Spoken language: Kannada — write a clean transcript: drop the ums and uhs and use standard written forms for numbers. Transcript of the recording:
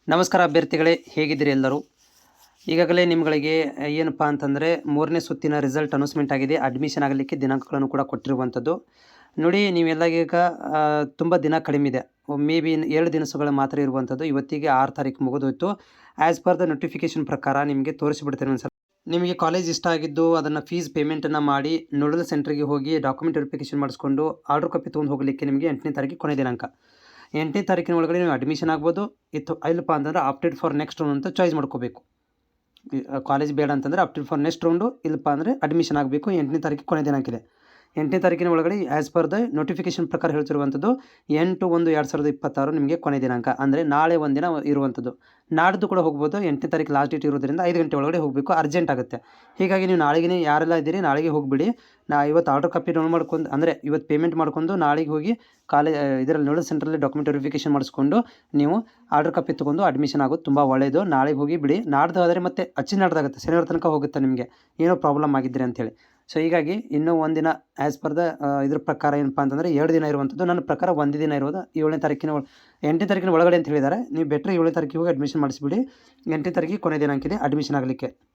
ನಮಸ್ಕಾರ ಅಭ್ಯರ್ಥಿಗಳೇ, ಹೇಗಿದ್ದೀರಿ ಎಲ್ಲರೂ? ಈಗಾಗಲೇ ನಿಮ್ಗಳಿಗೆ ಏನಪ್ಪ ಅಂತಂದರೆ 3ನೇ ಸುತ್ತಿನ ರಿಸಲ್ಟ್ ಅನೌನ್ಸ್‌ಮೆಂಟ್ ಆಗಿದೆ. ಅಡ್ಮಿಷನ್ ಆಗಲಿಕ್ಕೆ ದಿನಾಂಕಗಳನ್ನು ಕೂಡ ಕೊಟ್ಟಿರುವಂಥದ್ದು. ನೋಡಿ ನೀವೆಲ್ಲ ಈಗ ತುಂಬ ದಿನ ಕಡಿಮಿದೆ. ಮೇ ಬಿ 2 ದಿನಸುಗಳು ಮಾತ್ರ ಇರುವಂಥದ್ದು. ಇವತ್ತಿಗೆ 6 ತಾರೀಕು ಮುಗಿದೋಯ್ತು. ಆ್ಯಸ್ ಪರ್ ದ ನೋಟಿಫಿಕೇಷನ್ ಪ್ರಕಾರ ನಿಮಗೆ ತೋರಿಸಿಬಿಡ್ತೇನೆ ಒಂದ್ಸಲ. ನಿಮಗೆ ಕಾಲೇಜ್ ಇಷ್ಟ ಆಗಿದ್ದು ಅದನ್ನು ಫೀಸ್ ಪೇಮೆಂಟನ್ನು ಮಾಡಿ ನೋಡಲ್ ಸೆಂಟ್ರಿಗೆ ಹೋಗಿ ಡಾಕ್ಯುಮೆಂಟ್ ವೆರಿಫಿಕೇಷನ್ ಮಾಡಿಸ್ಕೊಂಡು ಆರ್ಡರ್ ಕಾಪಿ ತೊಗೊಂಡು ಹೋಗಲಿಕ್ಕೆ ನಿಮಗೆ 8ನೇ ತಾರೀಕಿಗೆ ಕೊನೆ ದಿನಾಂಕ. 8ನೇ ತಾರೀಕಿನ ಒಳಗಡೆ ನೀವು ಅಡ್ಮಿಷನ್ ಆಗ್ಬೋದು. ಇಲ್ಲಪ್ಪ ಅಂತಂದ್ರೆ ಆಪ್ಟೆಡ್ ಫಾರ್ ನೆಕ್ಸ್ಟ್ ರೌಂಡ್ ಅಂತ ಚಾಯ್ಸ್ ಮಾಡ್ಕೋಬೇಕು. ಕಾಲೇಜ್ ಬೇಡ ಅಂತಂದರೆ ಆಪ್ಟೆಡ್ ಫಾರ್ ನೆಕ್ಸ್ಟ್ ರೌಂಡು, ಇಲ್ಲಪ್ಪ ಅಂದರೆ ಅಡ್ಮಿಷನ್ ಆಗಬೇಕು. 8ನೇ ತಾರೀಕಿಗೆ ಕೊನೆ ದಿನಾಂಕ ಇದೆ. 8ನೇ ತಾರೀಕಿನ ಒಳಗಡೆ ಆ್ಯಸ್ ಪರ್ ದ ನೋಟಿಫಿಕೇಷನ್ ಪ್ರಕಾರ ಹೇಳ್ತಿರುವಂಥದ್ದು 8/1/2026 ನಿಮಗೆ ಕೊನೆ ದಿನಾಂಕ. ಅಂದರೆ ನಾಳೆ ಒಂದಿನ ಇರುವಂಥದ್ದು. ನಾಡ್ದು ಕೂಡ ಹೋಗ್ಬೋದು. 8ನೇ ತಾರೀಕು ಲಾಸ್ಟ್ ಡೇಟ್ ಇರೋದ್ರಿಂದ 5 ಗಂಟೆ ಒಳಗಡೆ ಹೋಗಬೇಕು, ಅರ್ಜೆಂಟ್ ಆಗುತ್ತೆ. ಹೀಗಾಗಿ ನೀವು ನಾಳೆಗೆ ಯಾರೆಲ್ಲ ಇದ್ದೀರಿ ನಾಳೆಗೆ ಹೋಗಿಬಿಡಿ. ಇವತ್ತು ಆರ್ಡರ್ ಕಾಪಿ ಡೌನ್ ಮಾಡ್ಕೊಂಡು, ಅಂದರೆ ಇವತ್ತು ಪೇಮೆಂಟ್ ಮಾಡ್ಕೊಂಡು ನಾಳೆಗೆ ಹೋಗಿ ಇದರಲ್ಲಿ ನೋಡಲ್ ಸೆಂಟ್ರಲ್ಲಿ ಡಾಕ್ಯುಮೆಂಟ್ ವೆರಿಫಿಕೇಷನ್ ಮಾಡಿಸ್ಕೊಂಡು ನೀವು ಆರ್ಡರ್ ಕಾಪಿ ತೊಗೊಂಡು ಅಡ್ಮಿಷನ್ ಆಗೋದು ತುಂಬ ಒಳ್ಳೆಯದು. ನಾಳೆಗೆ ಹೋಗಿ ಬಿಡಿ. ನಾಡ್ದು ಆದರೆ ಮತ್ತೆ ನಾಡ್ದಾಗುತ್ತೆ, ಶನಿವಾರ ತನಕ ಹೋಗುತ್ತೆ ನಿಮಗೆ ಏನೋ ಪ್ರಾಬ್ಲಮ್ ಆಗಿದ್ದರೆ ಅಂಥೇಳಿ. ಸೊ ಹೀಗಾಗಿ ಇನ್ನೂ ಒಂದಿನ ಆ್ಯಸ್ ಪರ್ ದ ಇದ್ರ ಪ್ರಕಾರ ಏನಪ್ಪ ಅಂತಂದರೆ 2 ದಿನ ಇರುವಂಥದ್ದು. ನನ್ನ ಪ್ರಕಾರ ಒಂದು ದಿನ ಇರೋದು 8ನೇ ತಾರೀಕಿನ ಒಳಗಡೆ ಅಂತ ಹೇಳಿದ್ದಾರೆ. ನೀವು ಬೆಟ್ರ್ 7ನೇ ತಾರೀಕಿಗೆ ಹೋಗಿ ಅಡ್ಮಿಷನ್ ಮಾಡಿಸಿಬಿಡಿ. 8ನೇ ತಾರೀಕಿಗೆ ಕೊನೆ ದಿನಾಂಕ ಇದೆ ಅಡ್ಮಿಷನ್ ಆಗಲಿಕ್ಕೆ.